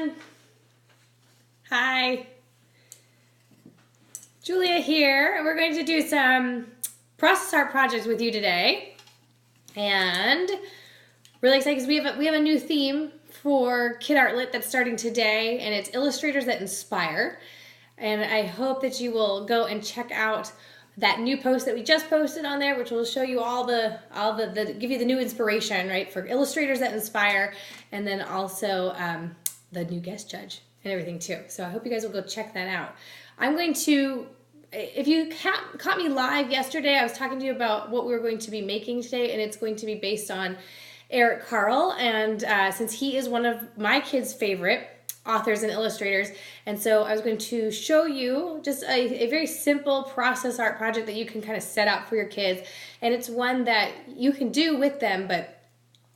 everyone. Hi. Julia here. We're going to do some process art projects with you today. And really excited because we have a new theme for Kid Art Lit that's starting today, and it's illustrators that inspire. And I hope that you will go and check out that new post that we just posted on there, which will show you all the give you the new inspiration, right, for illustrators that inspire, and then also the new guest judge and everything too. So I hope you guys will go check that out. I'm going to, if you caught me live yesterday, I was talking to you about what we were going to be making today, and it's going to be based on Eric Carle, and since he is one of my kids' favorite authors and illustrators, and so I was going to show you just a very simple process art project that you can kind of set out for your kids, and it's one that you can do with them, but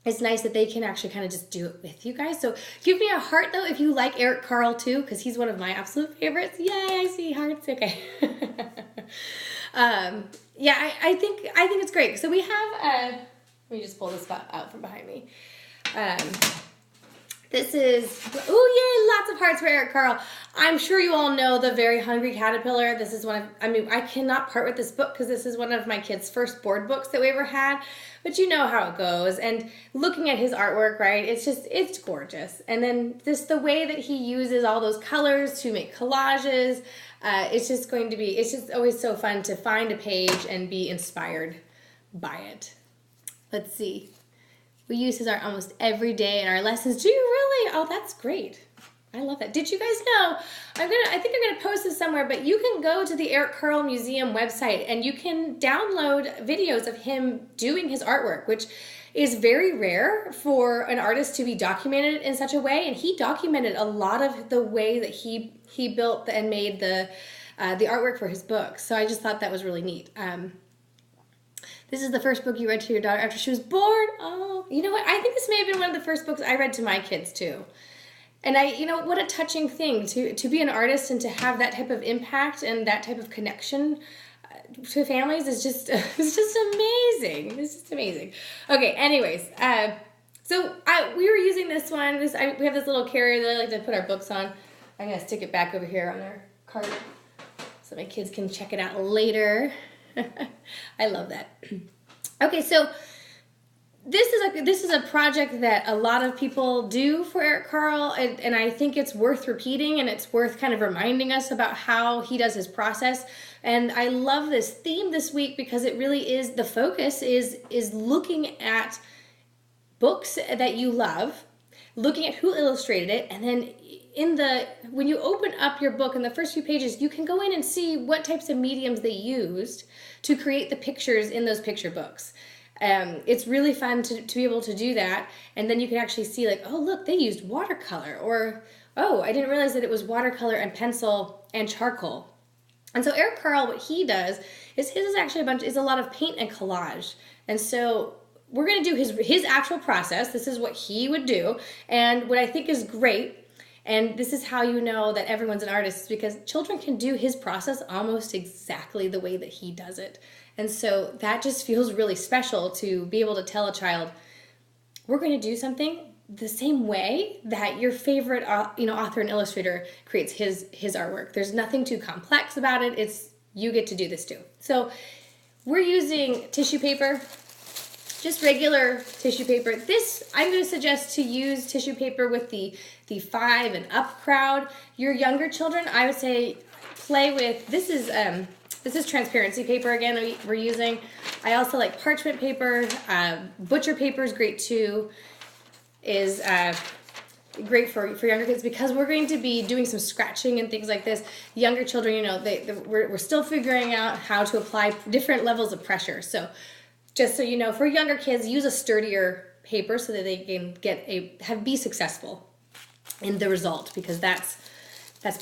it's nice that they can actually kind of just do it with you guys. So give me a heart though if you like Eric Carle too, because he's one of my absolute favorites. Yay, I see hearts. Okay. Yeah, I think it's great. So we have let me just pull this out from behind me. This is, oh yay, lots of hearts for Eric Carle. I'm sure you all know The Very Hungry Caterpillar. This is I cannot part with this book because this is one of my kids' first board books that we ever had, but you know how it goes. And looking at his artwork, right, it's gorgeous. And then just the way that he uses all those colors to make collages, it's just always so fun to find a page and be inspired by it. Let's see. We use his art almost every day in our lessons. Do you really? Oh, that's great. I love that. Did you guys know? I think I'm gonna post this somewhere, but you can go to the Eric Carle Museum website and you can download videos of him doing his artwork, which is very rare for an artist to be documented in such a way. And he documented a lot of the way that he built and made the artwork for his book. So I just thought that was really neat. This is the first book you read to your daughter after she was born. Oh, you know what? I think this may have been one of the first books I read to my kids too. And what a touching thing to be an artist and to have that type of impact and that type of connection to families is just it's just amazing. It's just amazing. Okay, anyways, so we were using this one. We have this little carrier that I like to put our books on. I'm gonna stick it back over here on our cart so my kids can check it out later. I love that. Okay, so this is a project that a lot of people do for Eric Carle, and I think it's worth repeating, and it's worth kind of reminding us about how he does his process. And I love this theme this week because it really is, the focus is looking at books that you love, looking at who illustrated it, and then when you open up your book in the first few pages, you can go in and see what types of mediums they used to create the pictures in those picture books. It's really fun to be able to do that, and then you can actually see like, oh look, they used watercolor, or oh, I didn't realize that it was watercolor and pencil and charcoal. And so Eric Carle, what he does is his is actually a lot of paint and collage, and so we're going to do his actual process. This is what he would do, and what I think is great, and this is how you know that everyone's an artist, is because children can do his process almost exactly the way that he does it. And so that just feels really special to be able to tell a child, we're going to do something the same way that your favorite author and illustrator creates his artwork. There's nothing too complex about it. It's, you get to do this too. So we're using tissue paper, just regular tissue paper. This, I'm going to suggest to use tissue paper with the 5 and up crowd. Your younger children, I would say play with, this is transparency paper again we're using. I also like parchment paper. Butcher paper is great too. Is great for younger kids because we're going to be doing some scratching and things like this. Younger children, we're still figuring out how to apply different levels of pressure. So just so you know, for younger kids, use a sturdier paper so that they can be successful in the result, because that's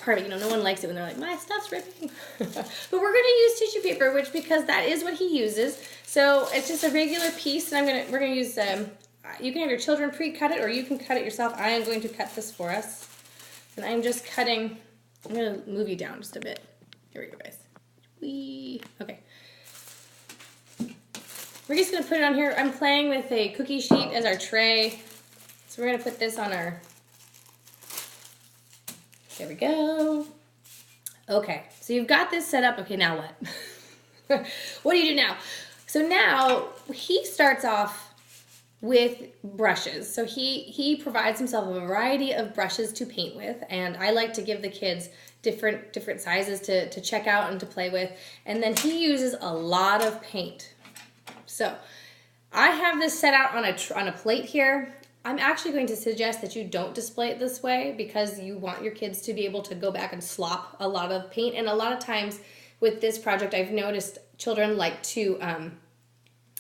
part of it. No one likes it when they're like, my stuff's ripping. But we're going to use tissue paper, because that is what he uses. So it's just a regular piece, and we're going to use, you can have your children pre-cut it, or you can cut it yourself. I am going to cut this for us. And I'm just cutting, I'm going to move you down just a bit. Here we go, guys. Okay. We're just going to put it on here. I'm playing with a cookie sheet as our tray. So we're going to put this on our There we go. Okay, so you've got this set up. Okay, now what? What do you do now? So now he starts off with brushes. So he provides himself a variety of brushes to paint with, and I like to give the kids different sizes to check out and to play with. And then he uses a lot of paint. So I have this set out on a plate here. I'm actually going to suggest that you don't display it this way because you want your kids to be able to go back and slop a lot of paint. And a lot of times with this project, I've noticed children like to,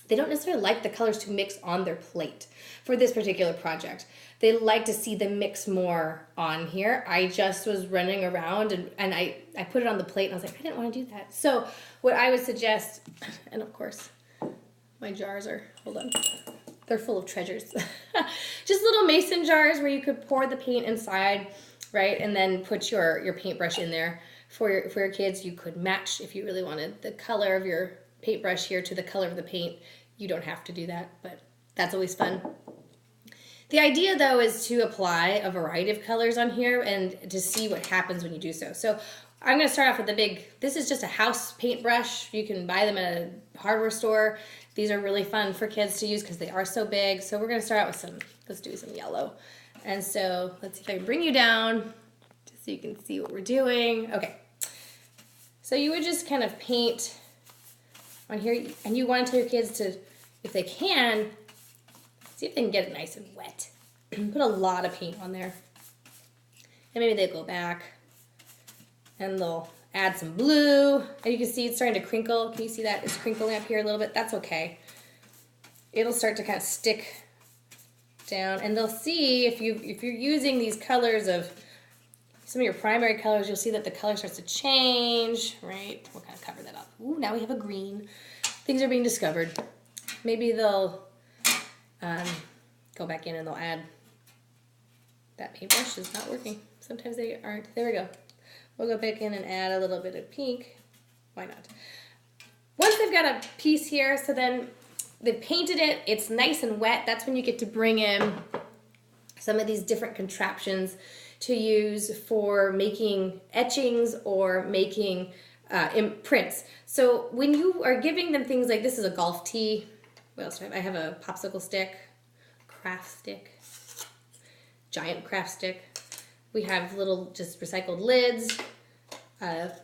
they don't necessarily like the colors to mix on their plate for this particular project. They like to see them mix more on here. I just was running around and I put it on the plate and I was like, I didn't want to do that. So what I would suggest, and of course, my jars are, hold on. They're full of treasures. Just little mason jars where you could pour the paint inside, right? And then put your paintbrush in there for your kids. You could match, if you really wanted, the color of your paintbrush here to the color of the paint. You don't have to do that, but that's always fun. The idea, though, is to apply a variety of colors on here and to see what happens when you do so. So I'm going to start off with the big, this is just a house paintbrush. You can buy them at a hardware store. These are really fun for kids to use because they are so big. So we're going to start out with let's do some yellow. And so let's see if I can bring you down just so you can see what we're doing. Okay. So you would just kind of paint on here, and you want to tell your kids to, if they can, see if they can get it nice and wet. Put a lot of paint on there. And maybe they'll go back and they'll add some blue. And you can see it's starting to crinkle. Can you see that? It's crinkling up here a little bit. That's okay. It'll start to kind of stick down. And they'll see if you're using these colors of some of your primary colors, you'll see that the color starts to change, right? We'll kind of cover that up. Ooh, now we have a green. Things are being discovered. Maybe they'll go back in and they'll add, that paintbrush is not working. Sometimes they aren't. There we go. We'll go back in and add a little bit of pink. Why not? Once they've got a piece here, so then they've painted it, it's nice and wet, that's when you get to bring in some of these different contraptions to use for making etchings or making prints. So when you are giving them things like, this is a golf tee. What else do I have? I have a popsicle stick, craft stick, giant craft stick. We have little just recycled lids.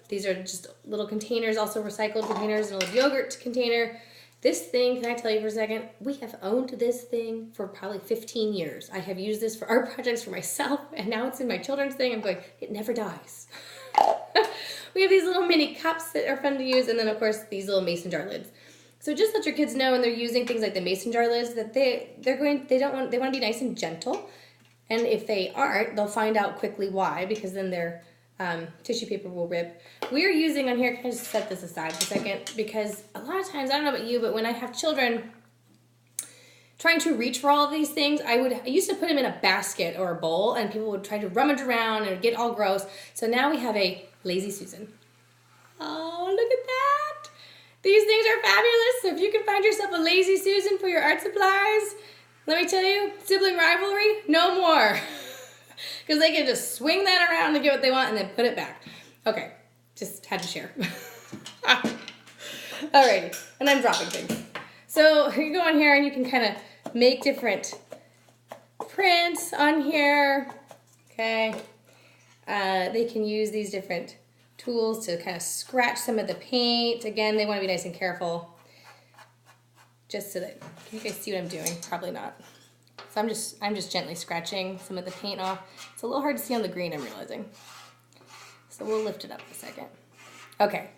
These are just little containers, also recycled containers, and a little yogurt container. This thing, can I tell you for a second? We have owned this thing for probably 15 years. I have used this for art projects for myself, and now it's in my children's thing. I'm going, it never dies. We have these little mini cups that are fun to use, and then of course these little mason jar lids. So just let your kids know when they're using things like the mason jar lids that they want to be nice and gentle. And if they aren't, they'll find out quickly why, because then their tissue paper will rip. We are using on here, can I just set this aside for a second? Because a lot of times, I don't know about you, but when I have children trying to reach for all of these things, I used to put them in a basket or a bowl, and people would try to rummage around and get all gross. So now we have a Lazy Susan. Oh, look at that. These things are fabulous. So if you can find yourself a Lazy Susan for your art supplies, let me tell you, sibling rivalry, no more. Because they can just swing that around and get what they want and then put it back. Okay, just had to share. Alrighty, and I'm dropping things. So you go on here and you can kind of make different prints on here. Okay, they can use these different tools to kind of scratch some of the paint. Again, they want to be nice and careful. Just so that, can you guys see what I'm doing? Probably not. So I'm just gently scratching some of the paint off. It's a little hard to see on the green, I'm realizing. So we'll lift it up a second. Okay.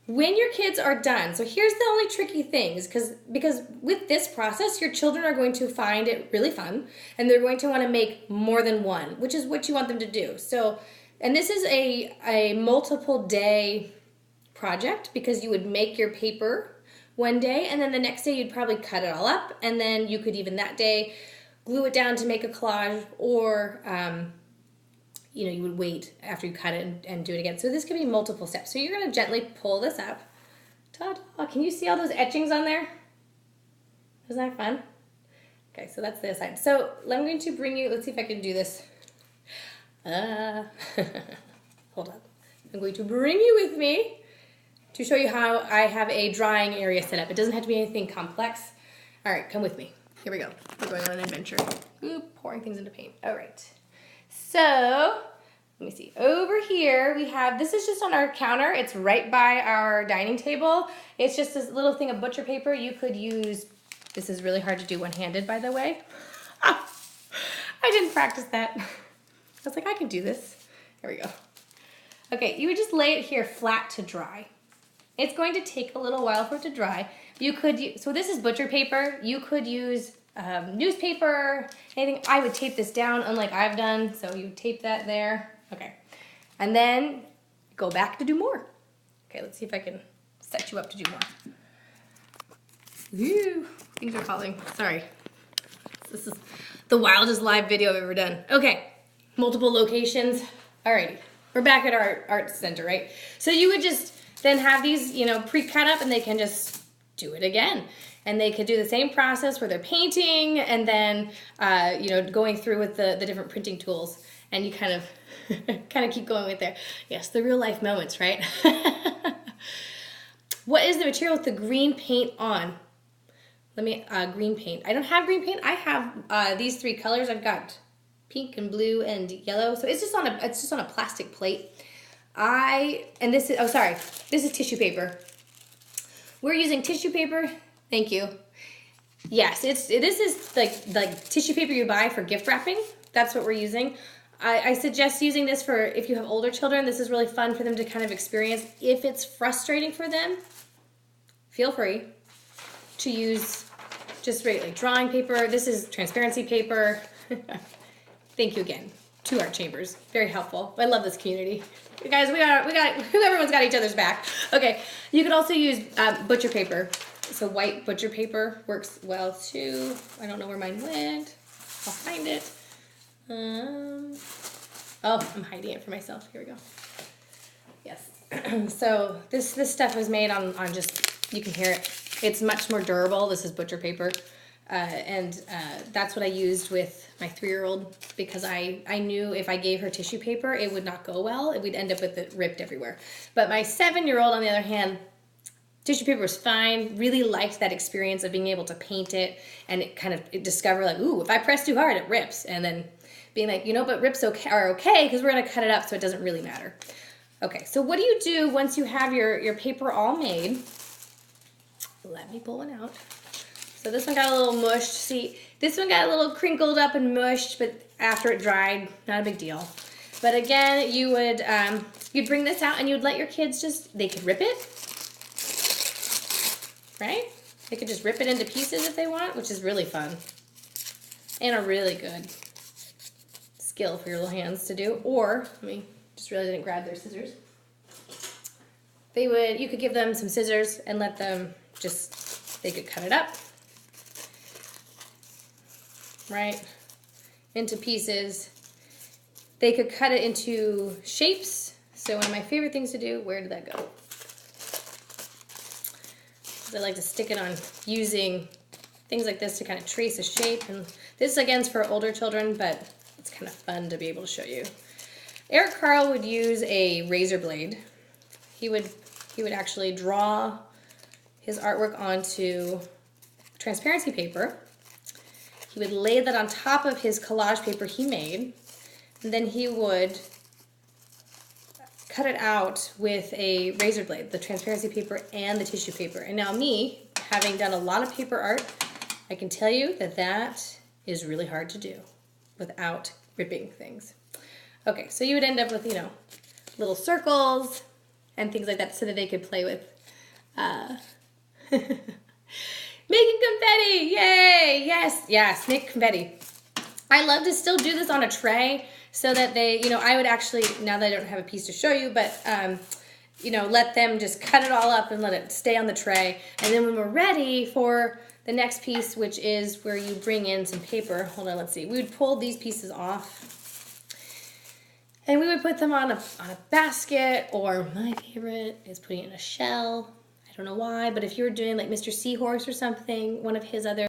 When your kids are done, so here's the only tricky thing, is because with this process, your children are going to find it really fun, and they're going to want to make more than one, which is what you want them to do. So, and this is a multiple day project, because you would make your paper one day, and then the next day you'd probably cut it all up, and then you could even that day glue it down to make a collage, or you would wait after you cut it and do it again. So this could be multiple steps. So you're going to gently pull this up. Ta-da! Can you see all those etchings on there? Isn't that fun? Okay, so that's the side. So I'm going to bring you, let's see if I can do this. Hold on. I'm going to bring you with me to show you how I have a drying area set up. It doesn't have to be anything complex. All right, come with me. Here we go. We're going on an adventure. Ooh, pouring things into paint. All right. So, let me see. Over here, we have, this is just on our counter. It's right by our dining table. It's just this little thing of butcher paper. You could use, this is really hard to do one-handed, by the way. I didn't practice that. I was like, I can do this. Here we go. Okay, you would just lay it here flat to dry. It's going to take a little while for it to dry. You could use, so this is butcher paper. You could use newspaper, anything. I would tape this down, unlike I've done. So you tape that there. Okay, and then go back to do more. Okay, let's see if I can set you up to do more. Ooh, things are calling. Sorry. This is the wildest live video I've ever done. Okay, multiple locations. Alrighty, we're back at our art center, right? So you would just then have these, you know, pre-cut up, and they can just do it again. And they could do the same process where they're painting and then, you know, going through with the different printing tools. And you kind of keep going with there. Yes, the real life moments, right? What is the material with the green paint on? Let me, green paint. I don't have green paint. I have these three colors. I've got pink and blue and yellow. So it's just on a plastic plate. And this is, oh sorry, this is tissue paper. We're using tissue paper. Thank you. Yes, this is like tissue paper you buy for gift wrapping. That's what we're using. I suggest using this for if you have older children. This is really fun for them to kind of experience. If it's frustrating for them, feel free to use just regular drawing paper. This is transparency paper. Thank you again to Art Chambers. Very helpful. I love this community. You guys, everyone's got each other's back. Okay, you could also use butcher paper. So white butcher paper works well too. I don't know where mine went. I'll find it. Oh, I'm hiding it for myself. Here we go. Yes. So this stuff was made on just, you can hear it. It's much more durable. This is butcher paper. And that's what I used with my 3-year-old because I knew if I gave her tissue paper, it would not go well. We'd end up with it ripped everywhere. But my 7-year-old, on the other hand, tissue paper was fine, really liked that experience of being able to paint it and it discover like, ooh, if I press too hard, it rips. And then being like, you know, but rips are okay because we're gonna cut it up so it doesn't really matter. Okay, so what do you do once you have your paper all made? Let me pull one out. So this one got a little mushed. See, this one got a little crinkled up and mushed, but after it dried, not a big deal. But again, you would, you'd bring this out and you'd let your kids they could rip it, right? They could just rip it into pieces if they want, which is really fun. And a really good skill for your little hands to do. Or, let me just really didn't grab their scissors. You could give them some scissors and let them they could cut it up. Right? Into pieces. They could cut it into shapes. So one of my favorite things to do, where did that go? I like to stick it on using things like this to kind of trace a shape. And this again is for older children, but it's kind of fun to be able to show you. Eric Carle would use a razor blade. He would actually draw his artwork onto transparency paper. He would lay that on top of his collage paper he made, and then he would cut it out with a razor blade, the transparency paper and the tissue paper. And now me, having done a lot of paper art, I can tell you that is really hard to do without ripping things. Okay, so you would end up with, you know, little circles and things like that so that they could play with making confetti. Yay! Yes, make confetti. I love to still do this on a tray so that they, you know, I would actually, now that I don't have a piece to show you, but, you know, let them just cut it all up and let it stay on the tray. And then when we're ready for the next piece, which is where you bring in some paper, hold on, let's see, we would pull these pieces off and we would put them on a basket, or my favorite is putting it in a shell. I don't know why, but if you were doing like Mr. Seahorse or something, one of his other